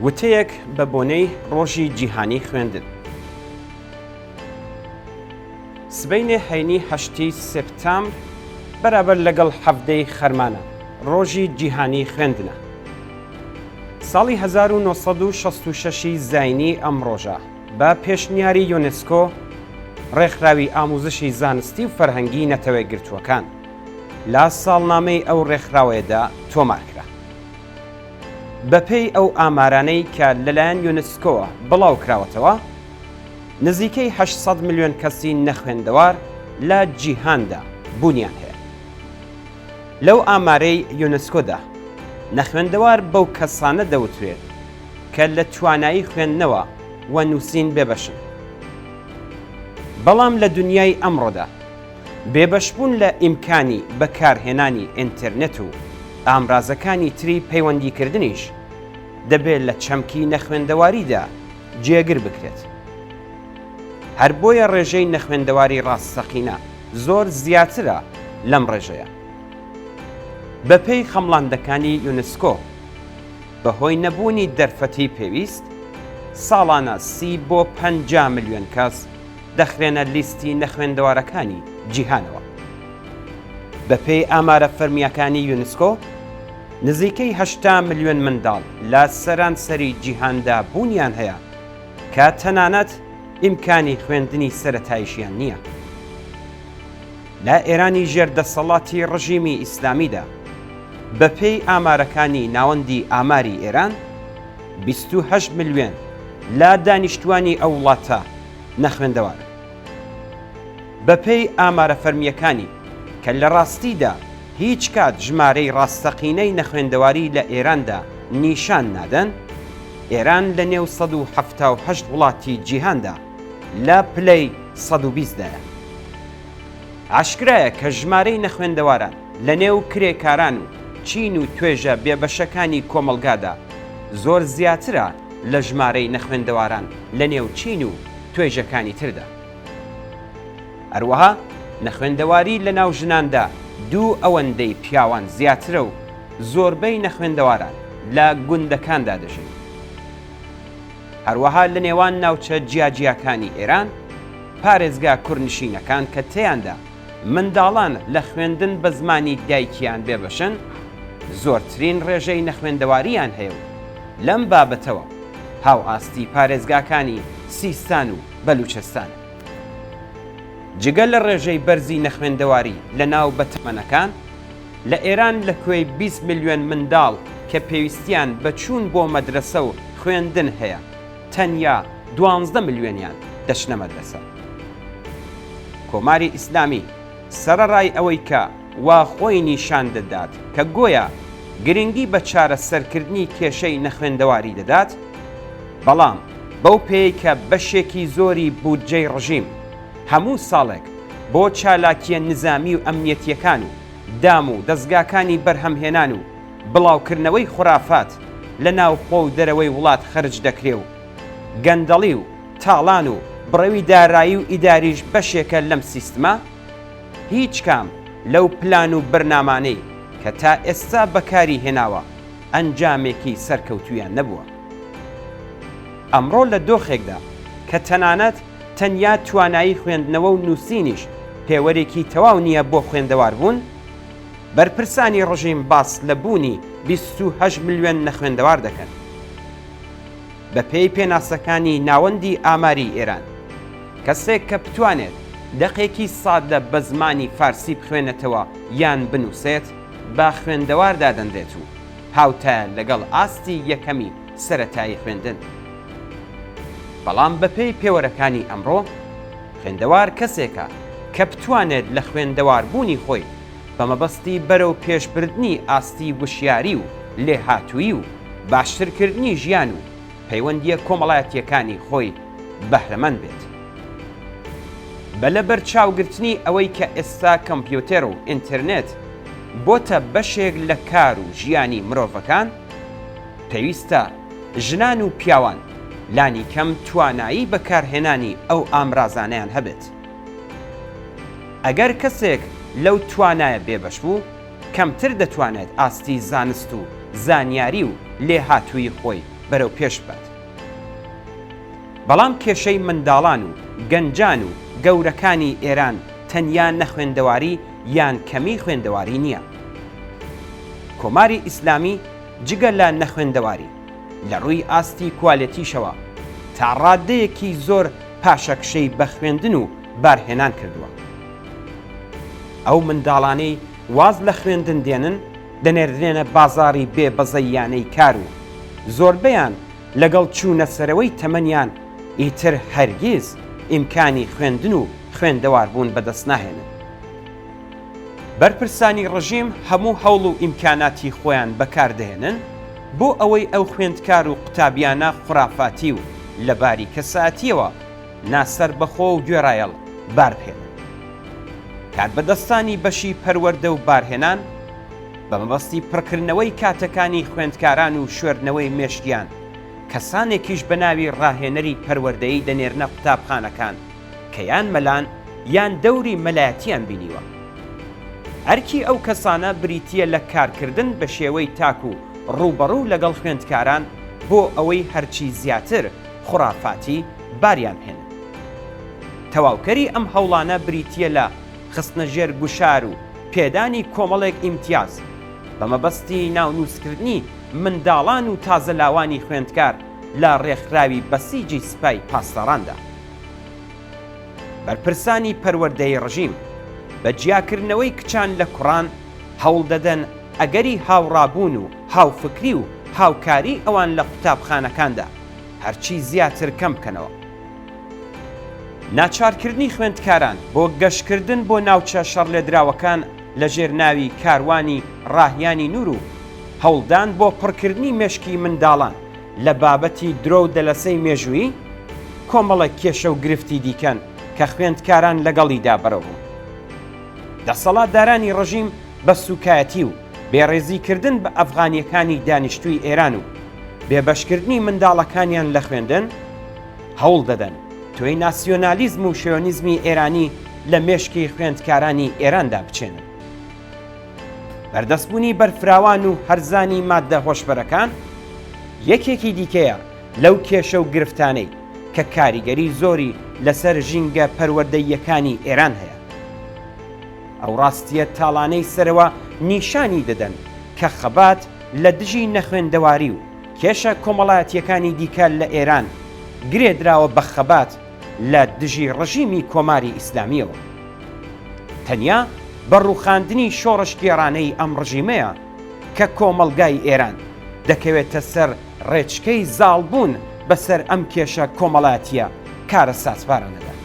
وتەیەک بە بۆنەی ڕۆژی جیهانی خوێندن. سبەینێ هەینی 8 سپتامبر بەرابەر لەگەڵ 7 خەرمانە ڕۆژی جیهانی خوێندنە. ساڵی 1966 زاینی ئەم ڕۆژە بە پێشنیاری یۆنسکۆ ڕێکخراوی ئاموزشی زانستی و فەرهەنگی نەتەوەی گرتووەکان لە ساڵنامەی ئەو ڕێکخراوەیەدا تۆمارکرا. بەپێی ئەو ئامارانەی کە لەلایەن یۆنسکۆوە بڵاو کراوەتەوە، نزیکەی 800 ملیۆن کەسی نەخوێندەوار لە جیهاندا بوونیان هەیە. لەو ئامارەی یۆنسکۆدا نەخوێندەوار بەو کەسانە دەوترێت کە لە توانایی خوێندنەوە و نووسین بێبەشن. بەڵام لە دنیای ئەمڕۆدا بێبەشبوون لە ئیمکانی بەکارهێنانی ئینتەرنێت و ئامرازەکانی تری پەیوەندیکردنیش دەبێت لە چەمکی نەخوێندەواریدا جێگر بکرێت. هەر بۆیە ڕێژەی نەخوێندەواری ڕاستەقینە زۆر زیاترە لەم ڕێژەیە. بەپێی خەمڵاندەکانی یۆنسکۆ بەهۆی نەبوونی دەرفەتی پێویست، ساڵانە 30 بۆ 50 ملیۆن کەس دەخرێنە لیستی نەخوێندەوارەکانی جیهانەوە. بەپێی ئامارە فەرمیەکانی یۆنسکۆ، نزیکەی 80 ملیۆن منداڵ لە سەرانسەری جیهاندا بوونیان هەیە کە تەنانەت ئیمکانی خوێندنی سەرەتاییشیان نییە. لە ئێرانی ژێردەسەڵاتی ڕژیمی ئیسلامیدا بەپێی ئامارەکانی ناوەندی ئاماری ئێران 28 ملیۆن لە دانیشتوانی ئەو وڵاتە نەخوێندەوارن. بەپێی ئامارە فەرمیەکانی کە لە ڕاستیدا هیچ کات ژمارەی ڕاستەقینەی نەخوێندەواری لە ئێراندا نیشان نادەن، ئێران لە نێو 178 وڵاتی جیهاندا لە پلەی 120دایە. عاشکرایە کە ژمارەی نەخوێندەواران لە نێو کرێکاران و چین و توێژە بێبەشەکانی کۆمەڵگادا زۆر زیاترە لە ژمارەی نەخوێندەواران لە نێو چین و توێژەکانی تردا. هەروەها نەخوێندەواری لە ناو ژناندا 2 ئەوەندەی پیاوان زیاترە و زۆربەی نەخوێندەواران لە گوندەکاندا دەژین. هەروەها لە نێوان ناوچە جیاجیاکانی ئێران، پارێزگا کوڕنشینەکان کە تێیاندا منداڵان لە خوێندن بە زمانی دایکیان بێبەشن، زۆرترین ڕێژەی نەخوێندەواریان هەیە و لەم بابەتەوە هاو ئاستی پارێزگاکانی سیستان و بەلوچستان. جگەل لە ڕێژەی بەرزی نەخوێندەواری لە ناو بەتەمەنەکان، لە ئێران لە کوێی 20 ملیۆن منداڵ کە پێویستیان بە چوون بۆ مەدرسە و خوێندن هەیە، تەنیا 12 ملیۆنیان دەچنە مەدرسە. کۆماری ئیسلامی سەرەڕای ئەوەی کە وا خۆی نیشان دەدات کە گۆیا گرنگی بە چارەسەرکردنی کێشەی نەخوێندەواری دەدات، بەڵام بەو پێی کە بەشێکی زۆری بودجەی ڕژیم هەموو ساڵێک بۆ چالاکیە نظامی و ئەمنیەتیەکان و دام و دەستگاکانی بەرهەمهێنان و بڵاوکردنەوەی خوڕافات لە ناو خۆ و دەرەوەی وڵات خرج دەکرێ و گەندەڵی و تاڵان و بڕەوی دارایی و ئیداریش بەشێکە لەم سیستمە، هیچ کام لەو پلان و بەرنامانەی کە تا ئێستا بەکاری هێناوە ئەنجامێکی سەرکەوتویان نەبووە. ئەمڕۆ لە دۆخێکدا کە تەنانەت تەنیا توانایی خوێندنەوە و نووسینیش پێوەرێکی تەواو نییە بۆ خوێندەوار بوون، بەرپرسانی ڕژیم باس لە بوونی 28 ملیۆن نەخوێندەوار دەکەن. بەپێی پێناسەکانی ناوەندی ئاماری ئێران، کەسێک کە بتوانێت دەقێکی سادە بە زمانی فارسی بخوێنێتەوە یان بنووسێت با خوێندەوار دادەندێت و هاوتایە لەگەڵ ئاستی یەکەمی سەرەتایی خوێندن. بەڵام بەپێی پێوەرەکانی ئەمڕۆ، خوێندەوار کەسێکە کە بتوانێت لە خوێندەواربوونی خۆی بە مەبەستی بەرەو پێشبردنی ئاستی وشیاری و لێهاتووی و باشترکردنی ژیان و پەیوەندیە کۆمەڵایەتیەکانی خۆی بەهرەمەند بێت. بەلەبەر چاوگرتنی ئەوەی کە ئێستا کۆمپیوتەر و ئینتەرنێت بۆتە بەشێک لە کار و ژیانی مرۆڤەکان، پێویستە ژنان و پیاوان لانی کەم توانایی بەکارهێنانی ئەو ئامرازانەیان هەبێت. ئەگەر کەسێک لەو توانایە بێبەش بوو، کەمتر دەتوانێت ئاستی زانست و زانیاری و لێهاتووی خۆی بەرەو پێش بات. بەڵام کێشەی منداڵان و گەنجان و گەورەکانی ئێران تەنیا نەخوێندەواری یان کەمی خوێندەواری نییە. کۆماری ئیسلامی جگە لە نەخوێندەواری لە ڕووی ئاستی کوالەتیشەوە تا ڕادەیەکی زۆر پاشەکشەی بە خوێندن و بارهێنان کردووە. ئەو منداڵانەی واز لە خوێندن دێنن دەنێردرێنە بازاڕی بێبەزەییانەی کار و زۆربەیان لەگەڵ چوونە سەرەوەی تەمەنیان ئیتر هەرگیز ئیمکانی خوێندن و خوێندەواربوون بەدەست ناهێنن. بەرپرسانی ڕژیم هەموو هەوڵ و ئیمکاناتی خۆیان بەکاردەهێنن بۆ ئەوەی ئەو خوێندکار و قوتابیانە خوڕافاتی و لەباری کەساتیەوە ناسەر بەخۆ و گوێڕایەڵ باربهێنن. کاربەدەستانی بەشی پەروەردە و بارهێنان بە مەبەستی پڕکردنەوەی کاتەکانی خوێندکاران و شوێردنەوەی مێشکیان کەسانێکیش بە ناوی ڕاهێنەری پەروەردەیی دەنێرنە قوتابخانەکان کە یان مەلان یان دەوری مەلایەتیان بینیوە. ئەرکی ئەو کەسانە بریتیە لە کارکردن بە شێوەی تاک و ڕووبەڕوو لەگەڵ خوێندکاران بۆ ئەوەی هەرچی زیاتر خوڕافاتی باریان هێنن. تەواوکەری ئەم هەوڵانە بریتیە لە خستنەژێر گوشار و پێدانی کۆمەڵێک ئیمتیاز بە مەبەستی ناونووسکردنی منداڵان و تازەلاوانی خوێندکار لە ڕێکخراوی بەسیجی سوپای پاسەڕاندا. بەرپرسانی پەروەردەی ڕژیم بە جیاکردنەوەی کچان لە کوڕان هەوڵ دەدەن ئەگەری هاوڕابوون و هاوفکری و هاوکاری ئەوان لە قوتابخانەکاندا هەرچی زیاتر کەم بکەنەوە. ناچارکردنی خوێندکاران بۆ گەشتکردن بۆ ناوچە شەڕلێدراوەکان لە ژێرناوی کاروانی ڕاهیانی نور و هەوڵدان بۆ پڕکردنی مێشکی منداڵان لە بابەتی درۆ و دەلەسەی مێژووی کۆمەڵە کێشە و گرفتی دیکەن کە خوێندکاران لەگەڵیدا بەرەوبوون. دەسەڵاتدارانی ڕژیم بە سوکایەتی و بێڕێزیکردن بە ئەفغانیەکانی دانیشتووی ئێران و بێبەشکردنی منداڵەکانیان لە خوێندن هەوڵ دەدەن تۆی ناسیۆنالیزم و شیۆنیزمی ئێرانی لە مێشکی خوێندکارانی ئێراندا بچێنن. بەردەستبوونی بەرفراوان و هەرزانی ماددە هۆشبەرەکان یەکێکی دیکەیە لەو کێشە و گرفتانەی کە کاریگەری زۆری لەسەر ژینگە پەروەردەییەکانی ئێران هەیە. ئەو ڕاستیە تاڵانەی سەرەوە نیشانی دەدەن کە خەبات لە دژی نەخوێندەواری و کێشە کۆمەڵایەتیەکانی دیکە لە ئێران گرێدراوە بە خەبات لە دژی ڕژیمی کۆماری ئیسلامیەوە. تەنیا بە ڕووخاندنی شۆڕش گێڕانەی ئەم ڕژیمەیە کە کۆمەڵگای ئێران دەکەوێتە سەر ڕێچکەی زاڵبوون بەسەر ئەم کێشە کۆمەڵایەتیە کارە ساسبارانەدا.